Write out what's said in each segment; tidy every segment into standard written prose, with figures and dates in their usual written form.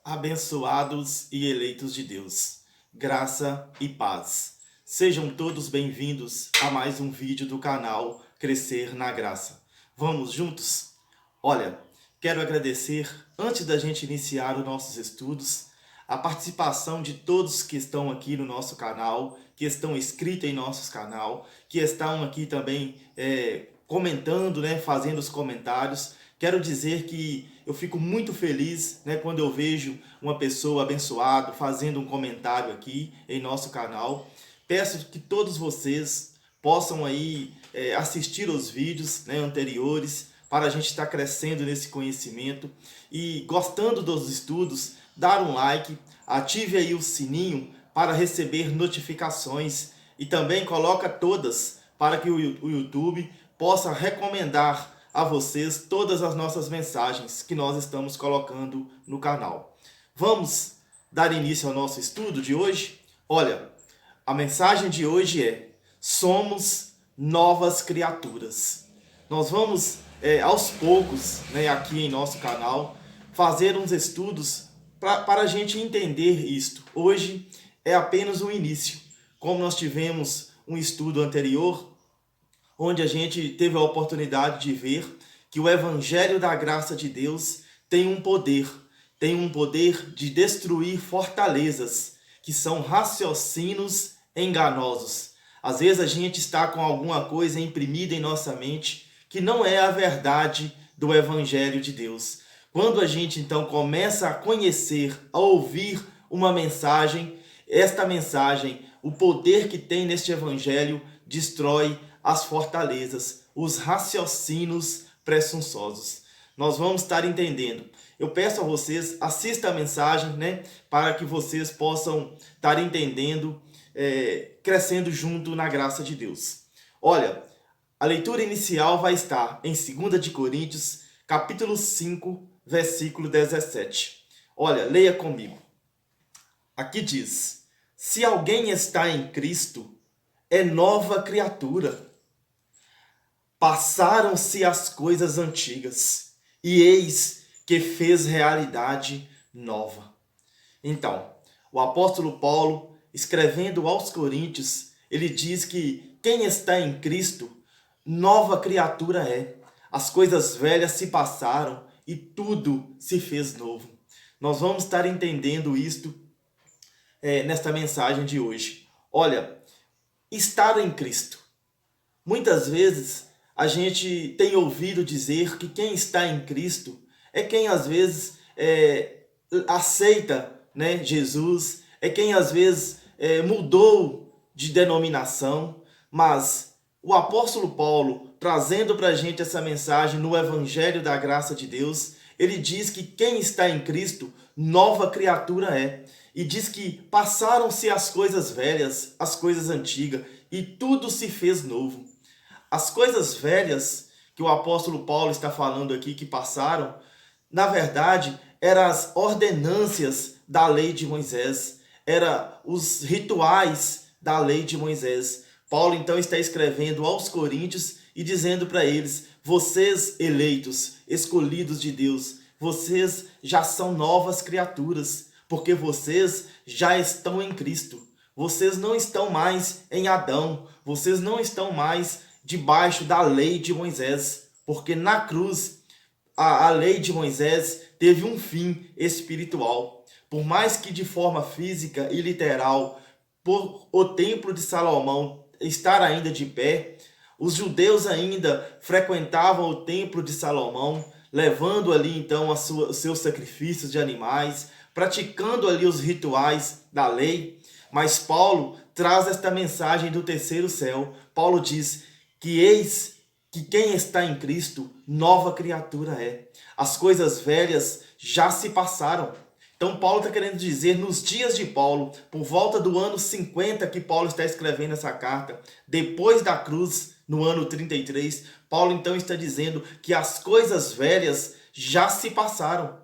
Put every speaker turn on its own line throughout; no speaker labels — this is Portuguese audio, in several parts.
Abençoados e eleitos de Deus, graça e paz. Sejam todos bem-vindos a mais um vídeo do canal Crescer na Graça. Vamos juntos? Olha, quero agradecer, antes da gente iniciar os nossos estudos, a participação de todos que estão aqui no nosso canal, que estão inscritos em nosso canal, que estão aqui também comentando, fazendo os comentários. Quero dizer que eu fico muito feliz, quando eu vejo uma pessoa abençoada fazendo um comentário aqui em nosso canal. Peço que todos vocês possam aí assistir os vídeos anteriores para a gente estar crescendo nesse conhecimento. E gostando dos estudos, dar um like, ative aí o sininho para receber notificações e também coloca todas para que o YouTube possa recomendar a vocês todas as nossas mensagens que nós estamos colocando no canal. Vamos dar início ao nosso estudo de hoje? Olha, a mensagem de hoje é: somos novas criaturas. Nós vamos aos poucos, aqui em nosso canal, fazer uns estudos para a gente entender isto. Hoje é apenas o início. Como nós tivemos um estudo anterior, onde a gente teve a oportunidade de ver que o Evangelho da Graça de Deus tem um poder de destruir fortalezas, que são raciocínios enganosos. Às vezes a gente está com alguma coisa imprimida em nossa mente que não é a verdade do Evangelho de Deus. Quando a gente então começa a conhecer, a ouvir uma mensagem, esta mensagem, o poder que tem neste Evangelho, destrói as fortalezas, os raciocínios presunçosos. Nós vamos estar entendendo. Eu peço a vocês, assista a mensagem, para que vocês possam estar entendendo, crescendo junto na graça de Deus. Olha, a leitura inicial vai estar em 2 de Coríntios, capítulo 5, versículo 17. Olha, leia comigo. Aqui diz: se alguém está em Cristo, é nova criatura. Passaram-se as coisas antigas, e eis que fez realidade nova. Então, o apóstolo Paulo, escrevendo aos Coríntios, ele diz que quem está em Cristo, nova criatura é. As coisas velhas se passaram e tudo se fez novo. Nós vamos estar entendendo isto nesta mensagem de hoje. Olha, estar em Cristo. Muitas vezes a gente tem ouvido dizer que quem está em Cristo é quem às vezes aceita, Jesus, é quem às vezes mudou de denominação, mas o apóstolo Paulo, trazendo para a gente essa mensagem no Evangelho da Graça de Deus, ele diz que quem está em Cristo, nova criatura é. E diz que passaram-se as coisas velhas, as coisas antigas, e tudo se fez novo. As coisas velhas que o apóstolo Paulo está falando aqui, que passaram, na verdade, eram as ordenâncias da lei de Moisés, eram os rituais da lei de Moisés. Paulo então está escrevendo aos Coríntios e dizendo para eles: vocês eleitos, escolhidos de Deus, vocês já são novas criaturas, porque vocês já estão em Cristo. Vocês não estão mais em Adão, vocês não estão mais debaixo da lei de Moisés, porque na cruz a lei de Moisés teve um fim espiritual. Por mais que de forma física e literal, por o templo de Salomão estar ainda de pé, os judeus ainda frequentavam o templo de Salomão, levando ali então os seus sacrifícios de animais, praticando ali os rituais da lei. Mas Paulo traz esta mensagem do terceiro céu. Paulo diz que eis que quem está em Cristo, nova criatura é. As coisas velhas já se passaram. Então Paulo está querendo dizer, nos dias de Paulo, por volta do ano 50 que Paulo está escrevendo essa carta, depois da cruz, no ano 33, Paulo então está dizendo que as coisas velhas já se passaram.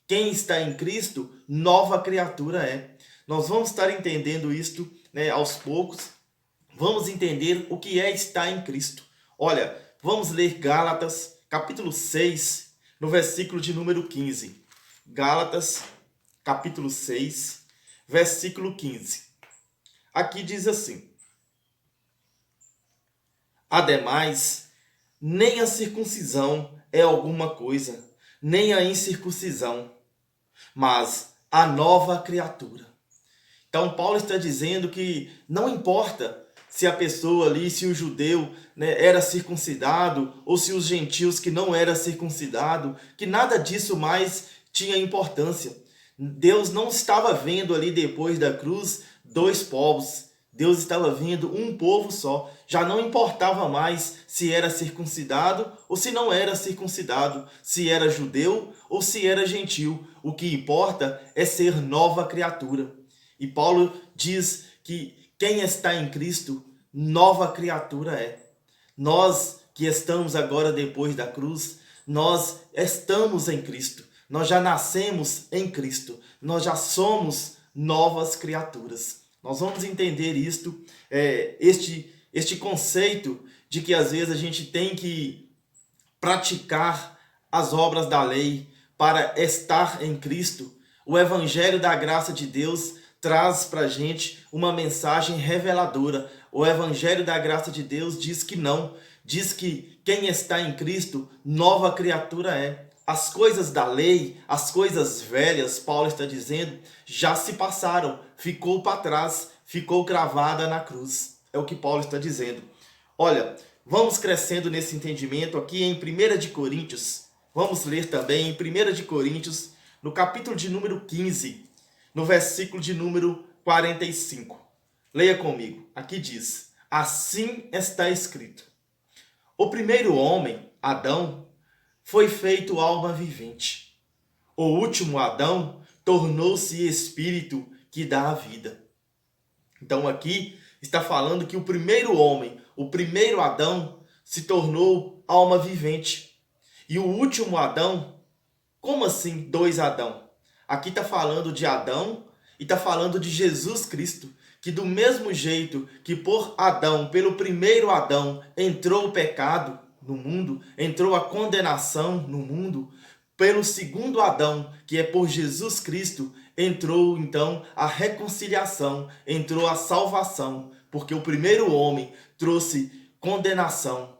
Quem está em Cristo, nova criatura é. Nós vamos estar entendendo isto aos poucos. Vamos entender o que é estar em Cristo. Olha, vamos ler Gálatas, capítulo 6, no versículo de número 15. Gálatas, capítulo 6, versículo 15. Aqui diz assim: ademais, nem a circuncisão é alguma coisa, nem a incircuncisão, mas a nova criatura. Então Paulo está dizendo que não importa se a pessoa ali, se o judeu, né, era circuncidado, ou se os gentios que não eram circuncidados, que nada disso mais tinha importância. Deus não estava vendo ali depois da cruz dois povos. Deus estava vendo um povo só. Já não importava mais se era circuncidado ou se não era circuncidado, se era judeu ou se era gentil. O que importa é ser nova criatura. E Paulo diz que quem está em Cristo, nova criatura é. Nós que estamos agora depois da cruz, nós estamos em Cristo. Nós já nascemos em Cristo. Nós já somos novas criaturas. Nós vamos entender isto, este conceito de que às vezes a gente tem que praticar as obras da lei para estar em Cristo. O Evangelho da graça de Deus traz para a gente uma mensagem reveladora. O Evangelho da graça de Deus diz que não. Diz que quem está em Cristo, nova criatura é. As coisas da lei, as coisas velhas, Paulo está dizendo, já se passaram. Ficou para trás, ficou gravada na cruz. É o que Paulo está dizendo. Olha, vamos crescendo nesse entendimento aqui em 1 de Coríntios. Vamos ler também em 1 de Coríntios, no capítulo de número 15, no versículo de número 45. Leia comigo. Aqui diz: assim está escrito: o primeiro homem, Adão, foi feito alma vivente. O último Adão tornou-se espírito que dá a vida. Então aqui está falando que o primeiro homem, o primeiro Adão, se tornou alma vivente. E o último Adão, como assim dois Adão? Aqui está falando de Adão e está falando de Jesus Cristo, que do mesmo jeito que por Adão, pelo primeiro Adão, entrou o pecado no mundo, entrou a condenação no mundo, pelo segundo Adão, que é por Jesus Cristo, entrou então a reconciliação, entrou a salvação, porque o primeiro homem trouxe condenação,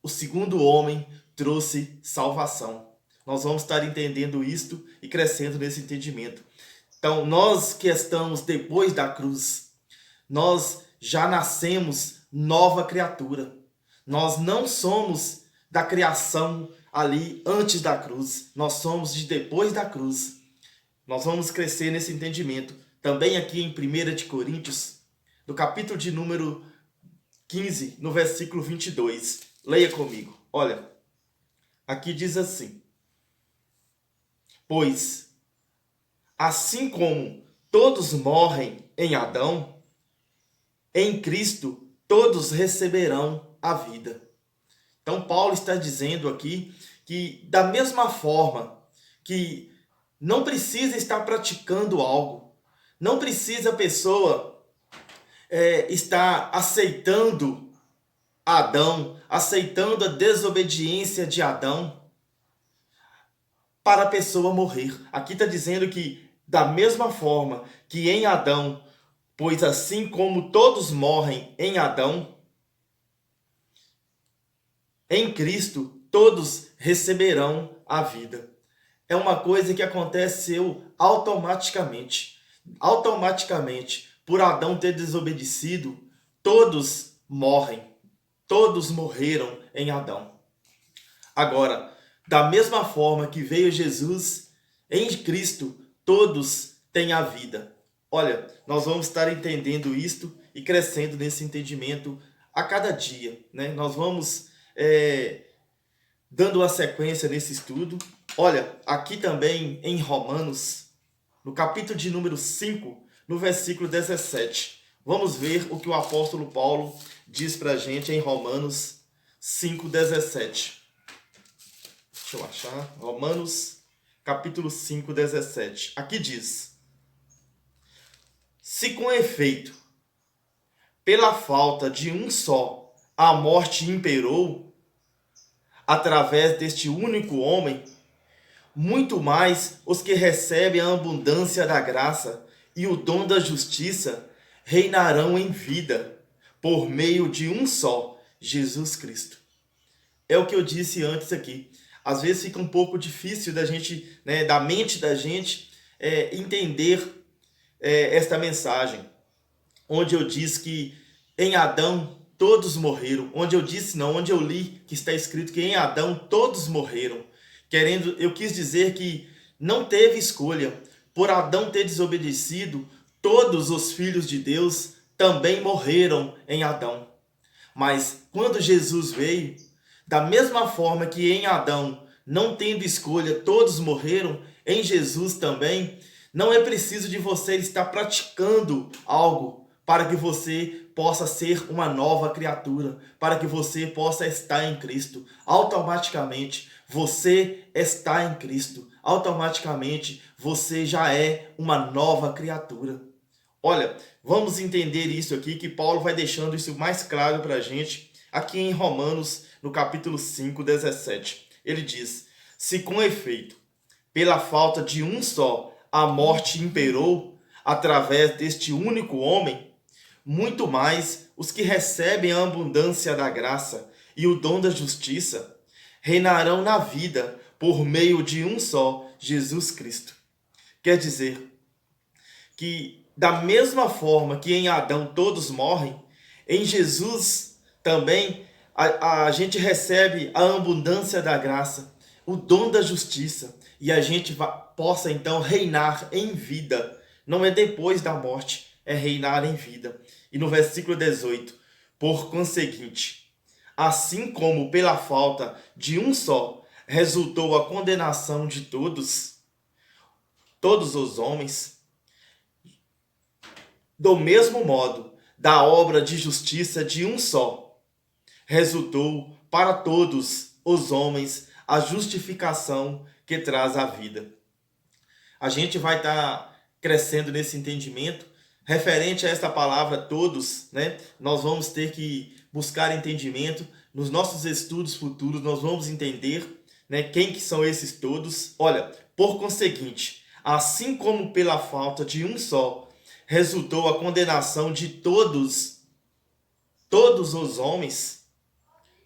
o segundo homem trouxe salvação. Nós vamos estar entendendo isto e crescendo nesse entendimento. Então, nós que estamos depois da cruz, nós já nascemos nova criatura. Nós não somos da criação ali antes da cruz. Nós somos de depois da cruz. Nós vamos crescer nesse entendimento. Também aqui em 1 de Coríntios, no capítulo de número 15, no versículo 22. Leia comigo. Olha, aqui diz assim: pois, assim como todos morrem em Adão, em Cristo todos receberão a vida. Então Paulo está dizendo aqui que da mesma forma que não precisa estar praticando algo, não precisa a pessoa estar aceitando Adão, aceitando a desobediência de Adão para a pessoa morrer. Aqui está dizendo que da mesma forma que em Adão, pois assim como todos morrem em Adão, em Cristo todos receberão a vida. É uma coisa que aconteceu automaticamente. Automaticamente, por Adão ter desobedecido, todos morrem. Todos morreram em Adão. Agora, da mesma forma que veio Jesus, em Cristo todos têm a vida. Olha, nós vamos estar entendendo isto e crescendo nesse entendimento a cada dia, né? Nós vamos dando uma sequência nesse estudo. Olha, aqui também em Romanos, no capítulo de número 5, no versículo 17. Vamos ver o que o apóstolo Paulo diz pra gente em Romanos 5:17. Deixa eu achar. Romanos, capítulo 5:17. Aqui diz: se com efeito, pela falta de um só, a morte imperou, através deste único homem, muito mais os que recebem a abundância da graça e o dom da justiça reinarão em vida, por meio de um só, Jesus Cristo. É o que eu disse antes aqui. Às vezes fica um pouco difícil da gente, né, da mente da gente, entender esta mensagem, onde eu disse que em Adão todos morreram, onde eu li que está escrito que em Adão todos morreram. Eu quis dizer que não teve escolha. Por Adão ter desobedecido, todos os filhos de Deus também morreram em Adão. Mas quando Jesus veio, da mesma forma que em Adão, não tendo escolha, todos morreram, em Jesus também, não é preciso de você estar praticando algo para que você possa ser uma nova criatura, para que você possa estar em Cristo. Automaticamente você está em Cristo. Automaticamente você já é uma nova criatura. Olha, vamos entender isso aqui, que Paulo vai deixando isso mais claro para a gente, aqui em Romanos, no capítulo 5, 17. Ele diz: se com efeito, pela falta de um só, a morte imperou, através deste único homem, muito mais os que recebem a abundância da graça e o dom da justiça reinarão na vida por meio de um só, Jesus Cristo. Quer dizer que, da mesma forma que em Adão todos morrem, em Jesus também a gente recebe a abundância da graça, o dom da justiça, e a gente possa então reinar em vida. Não é depois da morte, é reinar em vida. E no versículo 18, por conseguinte, assim como pela falta de um só resultou a condenação de todos os homens, do mesmo modo, da obra de justiça de um só, resultou para todos os homens a justificação que traz a vida. A gente vai estar crescendo nesse entendimento referente a esta palavra todos, né? Nós vamos ter que buscar entendimento nos nossos estudos futuros. Nós vamos entender, né, quem que são esses todos. Olha, por conseguinte, assim como pela falta de um só resultou a condenação de todos os homens,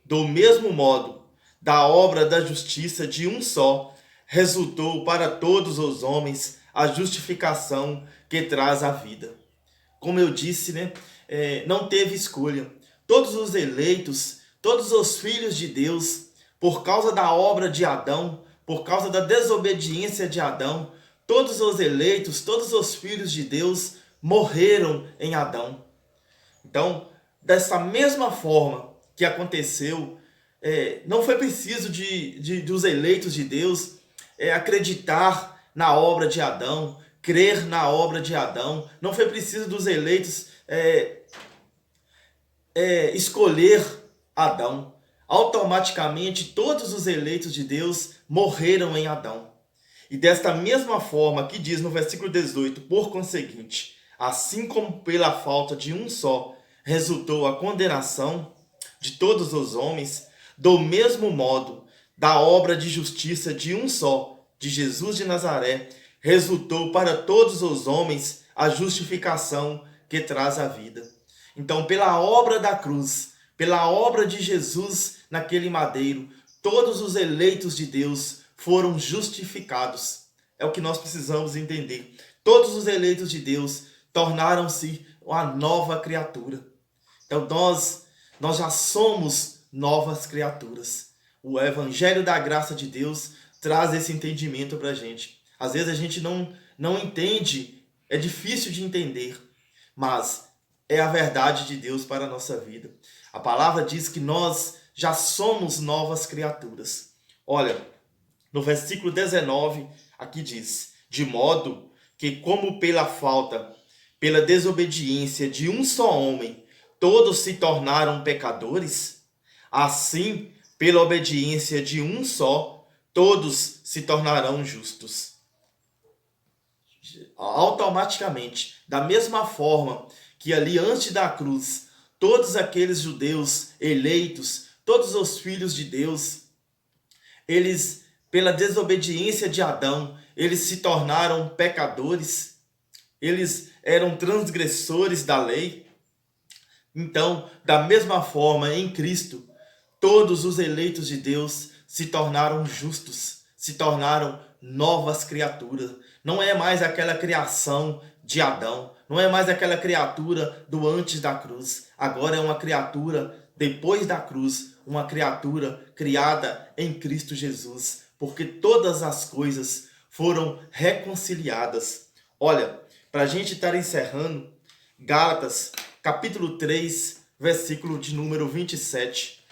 do mesmo modo, da obra da justiça de um só resultou para todos os homens a justificação que traz a vida. Como eu disse, né, não teve escolha. Todos os eleitos, todos os filhos de Deus, por causa da obra de Adão, por causa da desobediência de Adão, todos os eleitos, todos os filhos de Deus morreram em Adão. Então, dessa mesma forma que aconteceu, não foi preciso dos eleitos de Deus acreditar na obra de Adão, crer na obra de Adão. Não foi preciso dos eleitos escolher Adão. Automaticamente, todos os eleitos de Deus morreram em Adão. E desta mesma forma, que diz no versículo 18, por conseguinte, assim como pela falta de um só resultou a condenação de todos os homens, do mesmo modo, da obra de justiça de um só, de Jesus de Nazaré, resultou para todos os homens a justificação que traz a vida. Então, pela obra da cruz, pela obra de Jesus naquele madeiro, todos os eleitos de Deus foram justificados. É o que nós precisamos entender. Todos os eleitos de Deus tornaram-se uma nova criatura. Então nós já somos novas criaturas. O Evangelho da graça de Deus traz esse entendimento para a gente. Às vezes a gente não entende, é difícil de entender, mas é a verdade de Deus para a nossa vida. A palavra diz que nós já somos novas criaturas. Olha, no versículo 19, aqui diz: de modo que, como pela desobediência de um só homem, todos se tornaram pecadores, assim, pela obediência de um só, todos se tornarão justos. Automaticamente, da mesma forma que ali antes da cruz, todos aqueles judeus eleitos, todos os filhos de Deus, eles Pela desobediência de Adão, eles se tornaram pecadores, eles eram transgressores da lei. Então, da mesma forma, em Cristo, todos os eleitos de Deus se tornaram justos, se tornaram novas criaturas. Não é mais aquela criação de Adão, não é mais aquela criatura do antes da cruz. Agora é uma criatura depois da cruz, uma criatura criada em Cristo Jesus, porque todas as coisas foram reconciliadas. Olha, para a gente estar encerrando, Gálatas, capítulo 3, versículo de número 27.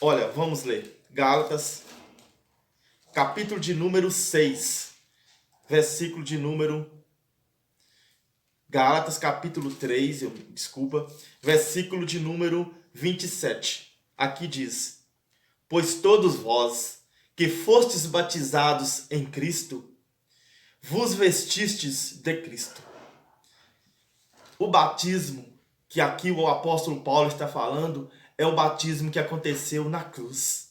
Olha, vamos ler. Gálatas, capítulo de número 6, versículo de número... Gálatas, capítulo 3, versículo de número 27. Aqui diz: Pois todos vós, que fostes batizados em Cristo, vos vestistes de Cristo. O batismo que aqui o apóstolo Paulo está falando é o batismo que aconteceu na cruz.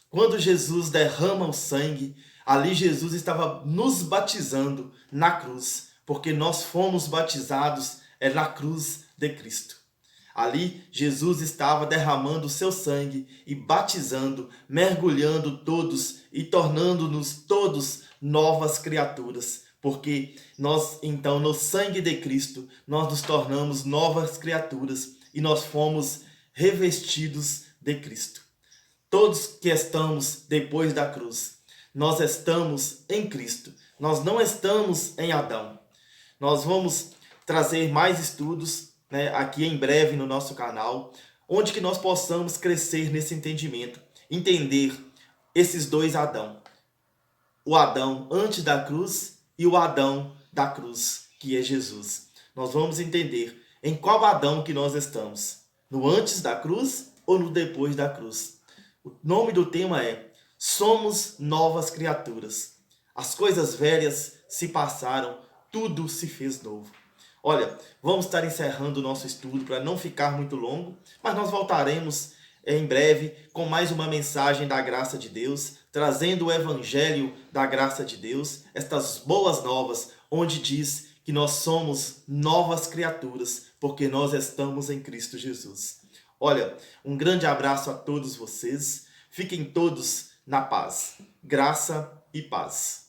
Quando Jesus derrama o sangue, ali Jesus estava nos batizando na cruz, porque nós fomos batizados na cruz de Cristo. Ali Jesus estava derramando o seu sangue e batizando, mergulhando todos e tornando-nos todos novas criaturas. Porque nós, então, no sangue de Cristo, nós nos tornamos novas criaturas e nós fomos revestidos de Cristo. Todos que estamos depois da cruz, nós estamos em Cristo. Nós não estamos em Adão. Nós vamos trazer mais estudos, aqui em breve no nosso canal, onde que nós possamos crescer nesse entendimento, entender esses dois Adão. O Adão antes da cruz e o Adão da cruz, que é Jesus. Nós vamos entender em qual Adão que nós estamos, no antes da cruz ou no depois da cruz. O nome do tema é Somos Novas Criaturas. As coisas velhas se passaram, tudo se fez novo. Olha, vamos estar encerrando o nosso estudo para não ficar muito longo, mas nós voltaremos em breve com mais uma mensagem da graça de Deus, trazendo o evangelho da graça de Deus, estas boas novas, onde diz que nós somos novas criaturas, porque nós estamos em Cristo Jesus. Olha, um grande abraço a todos vocês, fiquem todos na paz, graça e paz.